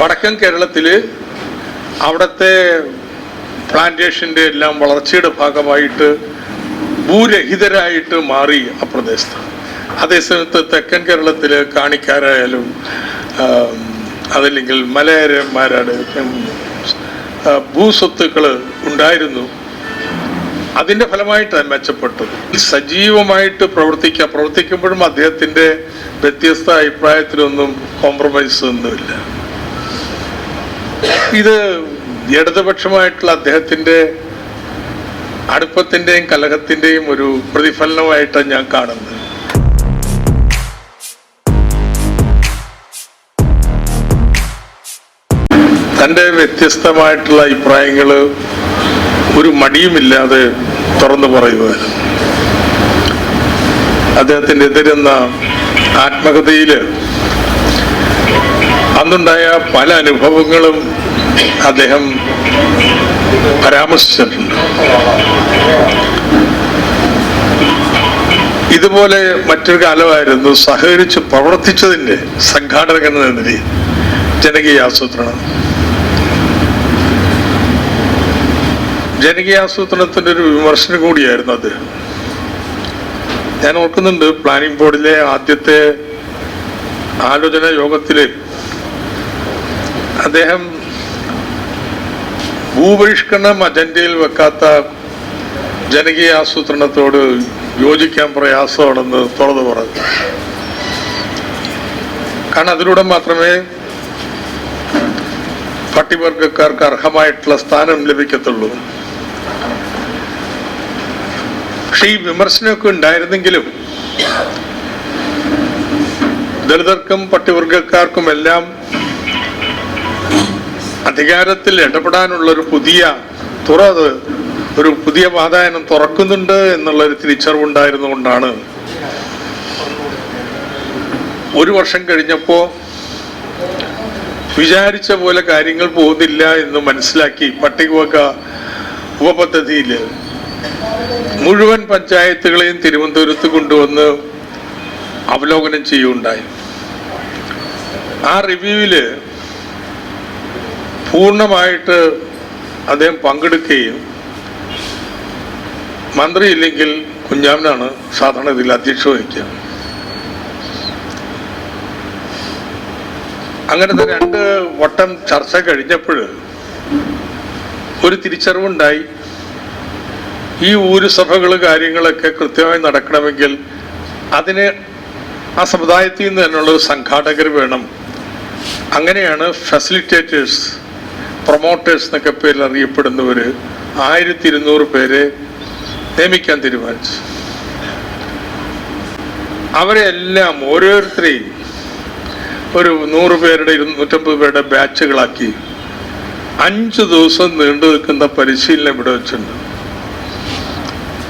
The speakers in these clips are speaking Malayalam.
വടക്കൻ കേരളത്തില് അവിടുത്തെ പ്ലാന്റേഷന്റെ എല്ലാം വളർച്ചയുടെ ഭാഗമായിട്ട് ഭൂരഹിതരായിട്ട് മാറി ആ പ്രദേശത്ത്. അതേസമയത്ത് തെക്കൻ കേരളത്തില് കാണിക്കാരായാലും അതല്ലെങ്കിൽ മലയരന്മാരാണ് ഭൂസ്വത്തുക്കൾ ഉണ്ടായിരുന്നു. അതിന്റെ ഫലമായിട്ടാണ് മെച്ചപ്പെട്ടത്. സജീവമായിട്ട് പ്രവർത്തിക്കുമ്പോഴും അദ്ദേഹത്തിന്റെ വ്യത്യസ്ത അഭിപ്രായത്തിലൊന്നും കോംപ്രമൈസ് ഒന്നുമില്ല. ഇത് ഇടതുപക്ഷമായിട്ടുള്ള അദ്ദേഹത്തിന്റെ അടുപ്പത്തിന്റെയും കലഹത്തിന്റെയും ഒരു പ്രതിഫലനമായിട്ടാണ് ഞാൻ കാണുന്നത്. തൻ്റെ വ്യത്യസ്തമായിട്ടുള്ള അഭിപ്രായങ്ങൾ ഒരു മടിയുമില്ലാതെ തുറന്നു പറയുമായിരുന്നു. അദ്ദേഹത്തിൻ്റെ എതിരെന്ന ആത്മകഥയിൽ അന്നുണ്ടായ പല അനുഭവങ്ങളും അദ്ദേഹം പരാമർശിച്ചിട്ടുണ്ട്. ഇതുപോലെ മറ്റൊരു കാലമായിരുന്നു സഹകരിച്ച് പ്രവർത്തിച്ചതിൻ്റെ സംഘാടകൻ എന്ന നിലയിൽ ജനകീയാസൂത്രണം. ജനകീയാസൂത്രണത്തിൻ്റെ ഒരു വിമർശനം കൂടിയായിരുന്നു അത്. ഞാൻ ഓർക്കുന്നുണ്ട്, പ്ലാനിംഗ് ബോർഡിലെ ആദ്യത്തെ ആലോചന യോഗത്തില് അദ്ദേഹം ഭൂപരിഷ്കരണം അജണ്ടയിൽ വെക്കാത്ത ജനകീയാസൂത്രണത്തോട് യോജിക്കാൻ പ്രയാസമാണെന്ന് തുറന്നു പറഞ്ഞു. കാരണം അതിലൂടെ മാത്രമേ പട്ടികവർഗക്കാർക്ക് അർഹമായിട്ടുള്ള സ്ഥാനം ലഭിക്കത്തുള്ളൂ. പക്ഷെ ഈ വിമർശനമൊക്കെ ഉണ്ടായിരുന്നെങ്കിലും ദളിതർക്കും പട്ടികവർഗക്കാർക്കുമെല്ലാം അധികാരത്തിൽ ഇടപെടാനുള്ള ഒരു പുതിയ വാതായനം തുറക്കുന്നുണ്ട് എന്നുള്ളൊരു തിരിച്ചറിവുണ്ടായിരുന്നുകൊണ്ടാണ് ഒരു വർഷം കഴിഞ്ഞപ്പോ വിചാരിച്ച പോലെ കാര്യങ്ങൾ പോകുന്നില്ല എന്ന് മനസ്സിലാക്കി പട്ടികവർഗ ഉപപദ്ധതിയിൽ മുഴുവൻ പഞ്ചായത്തുകളെയും തിരുവനന്തപുരത്ത് കൊണ്ടുവന്ന് അവലോകനം ചെയ്യുകയുണ്ടായി. ആ റിവ്യൂവില് പൂർണ്ണമായിട്ട് അദ്ദേഹം പങ്കെടുക്കുകയും മന്ത്രി ഇല്ലെങ്കിൽ കുഞ്ഞാമനാണ് സാധാരണ ഇതിൽ അധ്യക്ഷത വഹിക്കുക. അങ്ങനത്തെ 2 വട്ടം ചർച്ച കഴിഞ്ഞപ്പോൾ ഒരു തിരിച്ചറിവുണ്ടായി. ഈ ഊരുസഭകൾ കാര്യങ്ങളൊക്കെ കൃത്യമായി നടക്കണമെങ്കിൽ അതിന് ആ സമുദായത്തിൽ നിന്ന് തന്നെയുള്ള സംഘാടകർ വേണം. അങ്ങനെയാണ് ഫെസിലിറ്റേറ്റേഴ്സ്, പ്രൊമോട്ടേഴ്സ് എന്നൊക്കെ പേരിൽ അറിയപ്പെടുന്നവർ 1200 പേരെ നിയമിക്കാൻ തീരുമാനിച്ചു. അവരെ എല്ലാം ഓരോരുത്തരെയും ഒരു 100 പേരുടെ 250 പേരുടെ ബാച്ചുകളാക്കി 5 ദിവസം നീണ്ടു നിൽക്കുന്ന പരിശീലനം ഇവിടെ വെച്ചിട്ടുണ്ട്.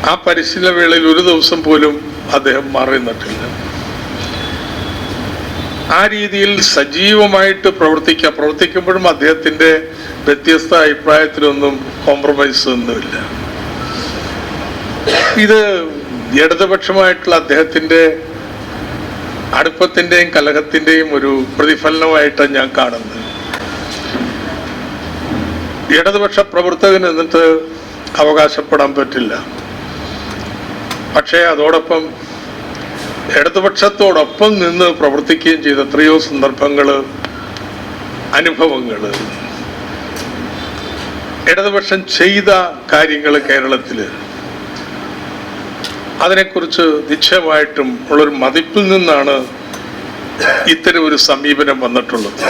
ആ പരിശീലന വേളയിൽ ഒരു ദിവസം പോലും അദ്ദേഹം മാറി നിന്നിട്ടില്ല. ആ രീതിയിൽ സജീവമായിട്ട് പ്രവർത്തിക്കുമ്പോഴും അദ്ദേഹത്തിന്റെ വ്യത്യസ്ത അഭിപ്രായത്തിലൊന്നും കോംപ്രമൈസ് ഒന്നുമില്ല. ഇത് ഇടതുപക്ഷമായിട്ടുള്ള അദ്ദേഹത്തിന്റെ അടുപ്പത്തിന്റെയും കലഹത്തിന്റെയും ഒരു പ്രതിഫലനമായിട്ടാണ് ഞാൻ കാണുന്നത്. ഇടതുപക്ഷ പ്രവർത്തകൻ എന്നിട്ട് അവകാശപ്പെടാൻ പറ്റില്ല. പക്ഷേ അതോടൊപ്പം ഇടതുപക്ഷത്തോടൊപ്പം നിന്ന് പ്രവർത്തിക്കുകയും ചെയ്ത എത്രയോ സന്ദർഭങ്ങള്, അനുഭവങ്ങള്, ഇടതുപക്ഷം ചെയ്ത കാര്യങ്ങൾ കേരളത്തില് അതിനെക്കുറിച്ച് നിശ്ചയമായിട്ടും ഉള്ളൊരു മതിപ്പിൽ നിന്നാണ് ഇത്തരം ഒരു സമീപനം വന്നിട്ടുള്ളത്.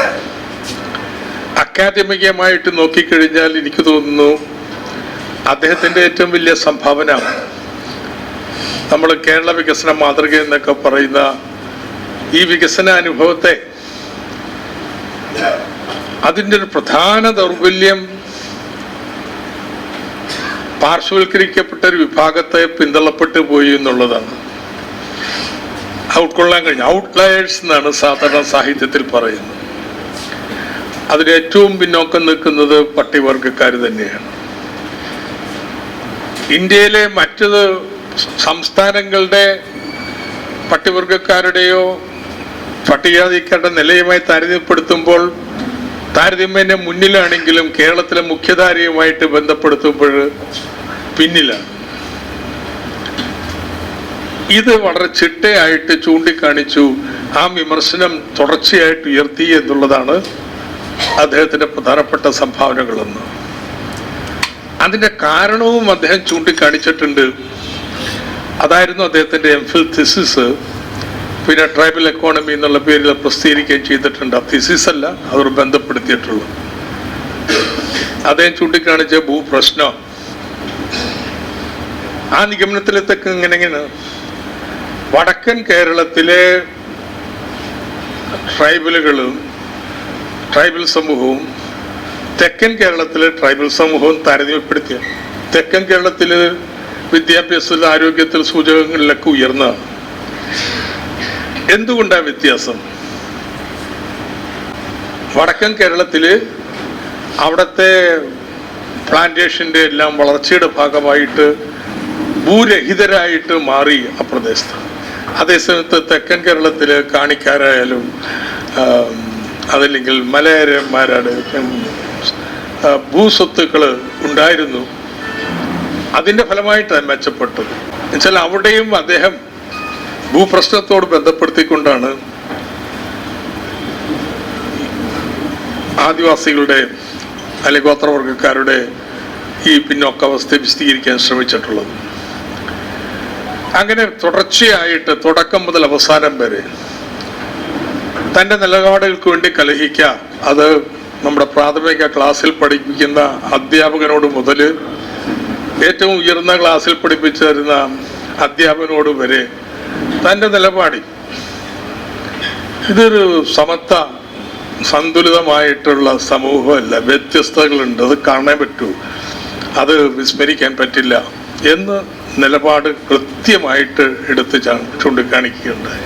അക്കാദമികമായിട്ട് നോക്കിക്കഴിഞ്ഞാൽ എനിക്ക് തോന്നുന്നു അദ്ദേഹത്തിന്റെ ഏറ്റവും വലിയ സംഭാവന നമ്മൾ കേരള വികസന മാതൃക എന്നൊക്കെ പറയുന്ന ഈ വികസന അനുഭവത്തെ, അതിൻ്റെ ഒരു പ്രധാന ദൗർബല്യം പാർശ്വവൽക്കരിക്കപ്പെട്ട ഒരു വിഭാഗത്തെ പിന്തള്ളപ്പെട്ടു പോയി എന്നുള്ളതാണ്. ഉൾക്കൊള്ളാൻ കഴിഞ്ഞു. ഔട്ട്ലയേഴ്സ് എന്നാണ് സാധാരണ സാഹിത്യത്തിൽ പറയുന്നത്. അതിൽ ഏറ്റവും പിന്നോക്കം നിൽക്കുന്നത് പട്ടികവർഗക്കാർ തന്നെയാണ്. ഇന്ത്യയിലെ മറ്റ് സംസ്ഥാനങ്ങളുടെ പട്ടികവർഗക്കാരുടെയോ പട്ടികജാതിക്കാരുടെ നിലയുമായി താരതമ്യപ്പെടുത്തുമ്പോൾ താരതമ്യേന മുന്നിലാണെങ്കിലും കേരളത്തിലെ മുഖ്യധാരയുമായിട്ട് ബന്ധപ്പെടുത്തുമ്പോൾ പിന്നിലാണ്. ഇത് വളരെ ചിട്ടയായിട്ട് ചൂണ്ടിക്കാണിച്ചു. ആ വിമർശനം തുടർച്ചയായിട്ട് ഉയർത്തി എന്നുള്ളതാണ് അദ്ദേഹത്തിന്റെ പ്രധാനപ്പെട്ട സംഭാവനകളെന്ന്. അതിന്റെ കാരണവും അദ്ദേഹം ചൂണ്ടിക്കാണിച്ചിട്ടുണ്ട്. അതായിരുന്നു അദ്ദേഹത്തിന്റെ എംഫിൽ തിസിസ്. പിന്നെ ട്രൈബൽ എക്കോണമി എന്നുള്ള പേരിൽ പ്രസിദ്ധീകരിക്കുകയും ചെയ്തിട്ടുണ്ട്. ആ തിസിസ് അല്ല, അവർ ബന്ധപ്പെടുത്തിയിട്ടുള്ളൂ. അദ്ദേഹം ചൂണ്ടിക്കാണിച്ച ഭൂപ്രശ്നം ആ നിഗമനത്തിലെത്തൊക്കെ ഇങ്ങനെ വടക്കൻ കേരളത്തിലെ ട്രൈബൽ സമൂഹവും തെക്കൻ കേരളത്തിലെ ട്രൈബൽ സമൂഹവും താരതമ്യപ്പെടുത്തിയ തെക്കൻ കേരളത്തില് വിദ്യാഭ്യാസത്തിൽ, ആരോഗ്യത്തിൽ, സൂചകങ്ങളിലൊക്കെ ഉയർന്നതാണ്. എന്തുകൊണ്ടാണ് വ്യത്യാസം? വടക്കൻ കേരളത്തില് അവിടുത്തെ പ്ലാന്റേഷന്റെ എല്ലാം വളർച്ചയുടെ ഭാഗമായിട്ട് ഭൂരഹിതരായിട്ട് മാറി ആ പ്രദേശത്ത്. അതേസമയത്ത് തെക്കൻ കേരളത്തില് കാണിക്കാരായാലും അതല്ലെങ്കിൽ മലയരന്മാരാണ് ഭൂസ്വത്തുക്കൾ ഉണ്ടായിരുന്നു. അതിന്റെ ഫലമായിട്ടാണ് മെച്ചപ്പെട്ടത്. എന്നുവെച്ചാൽ അവിടെയും അദ്ദേഹം ഭൂപ്രശ്നത്തോട് ബന്ധപ്പെടുത്തിക്കൊണ്ടാണ് ആദിവാസികളുടെ അല്ലെങ്കിൽ ഗോത്രവർഗക്കാരുടെ ഈ പിന്നോക്കാവസ്ഥയെ വിശദീകരിക്കാൻ ശ്രമിച്ചിട്ടുള്ളത്. അങ്ങനെ തുടർച്ചയായിട്ട് തുടക്കം മുതൽ അവസാനം വരെ തന്റെ നിലപാടുകൾക്ക് വേണ്ടി കലഹിക്കുക. അത് നമ്മുടെ പ്രാഥമിക ക്ലാസ്സിൽ പഠിപ്പിക്കുന്ന അധ്യാപകനോട് മുതൽ ഏറ്റവും ഉയർന്ന ക്ലാസ്സിൽ പഠിപ്പിച്ചു തരുന്ന അധ്യാപകനോട് വരെ തന്റെ നിലപാടിൽ ഇതൊരു സമത്വ സന്തുലിതമായിട്ടുള്ള സമൂഹമല്ല, വ്യത്യസ്തതകളുണ്ട്, അത് കാണാൻ പറ്റൂ, അത് വിസ്മരിക്കാൻ പറ്റില്ല എന്ന് നിലപാട് കൃത്യമായിട്ട് എടുത്ത് ചൂണ്ടിക്കാണിക്കുകയുണ്ടായി.